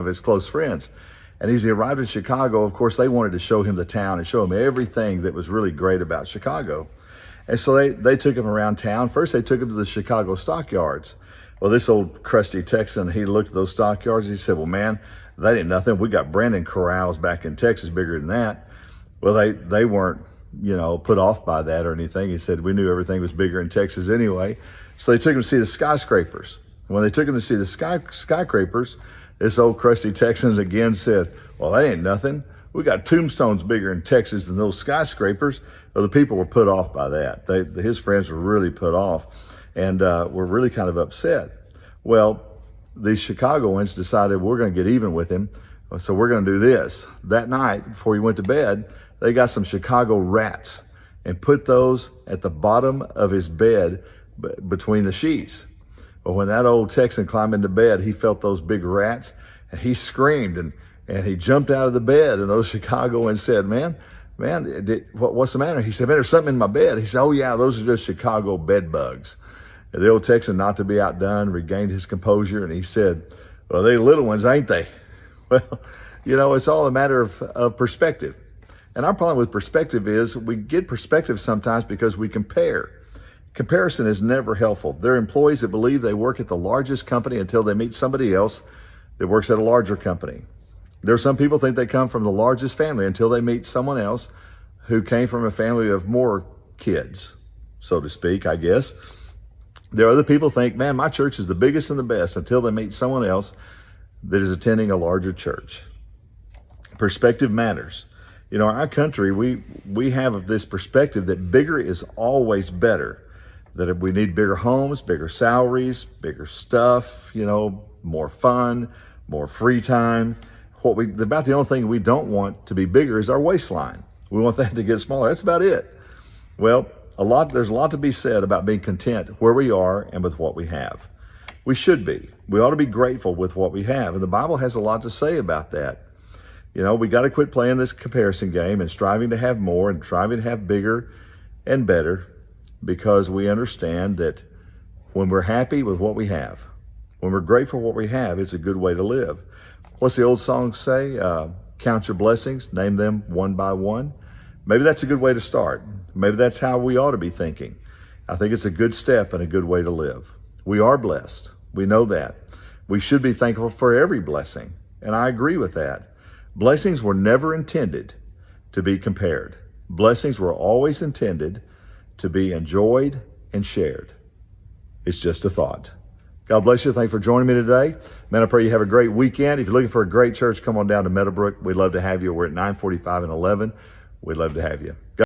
of his close friends. And as he arrived in Chicago, of course, they wanted to show him the town and show him everything that was really great about Chicago. And so they took him around town. First, they took him to the Chicago stockyards. Well, this old crusty Texan, he looked at those stockyards. He said, well, man, that ain't nothing. We got Brandon corrals back in Texas bigger than that. Well, they weren't, put off by that or anything. He said, we knew everything was bigger in Texas anyway. So they took him to see the skyscrapers. When they took him to see the skyscrapers, this old crusty Texan again said, well, that ain't nothing. We got tombstones bigger in Texas than those skyscrapers. Well, the people were put off by that. His friends were really put off and were really kind of upset. Well, these Chicagoans decided we're going to get even with him. So we're going to do this. That night, before he went to bed, they got some Chicago rats and put those at the bottom of his bed between the sheets. But when that old Texan climbed into bed, he felt those big rats and he screamed and he jumped out of the bed. And those Chicagoans said, man, what's the matter? He said, man, there's something in my bed. He said, oh yeah, those are just Chicago bed bugs. And the old Texan, not to be outdone, regained his composure and he said, well, they little ones, ain't they? Well, it's all a matter of perspective. And our problem with perspective is we get perspective sometimes because we compare. Comparison is never helpful. There are employees that believe they work at the largest company until they meet somebody else that works at a larger company. There are some people think they come from the largest family until they meet someone else who came from a family of more kids, so to speak, I guess. There are other people think, man, my church is the biggest and the best until they meet someone else that is attending a larger church. Perspective matters. Our country, we have this perspective that bigger is always better, that we need bigger homes, bigger salaries, bigger stuff, more fun, more free time. About the only thing we don't want to be bigger is our waistline. We want that to get smaller. That's about it. Well, there's a lot to be said about being content where we are and with what we have. We should be. We ought to be grateful with what we have. And the Bible has a lot to say about that. We got to quit playing this comparison game and striving to have more and striving to have bigger and better, because we understand that when we're happy with what we have, when we're grateful for what we have, it's a good way to live. What's the old song say? Count your blessings, name them one by one. Maybe that's a good way to start. Maybe that's how we ought to be thinking. I think it's a good step and a good way to live. We are blessed. We know that. We should be thankful for every blessing. And I agree with that. Blessings were never intended to be compared. Blessings were always intended to be enjoyed and shared. It's just a thought. God bless you. Thanks for joining me today. Man, I pray you have a great weekend. If you're looking for a great church, come on down to Meadowbrook. We'd love to have you. We're at 945 and 11. We'd love to have you.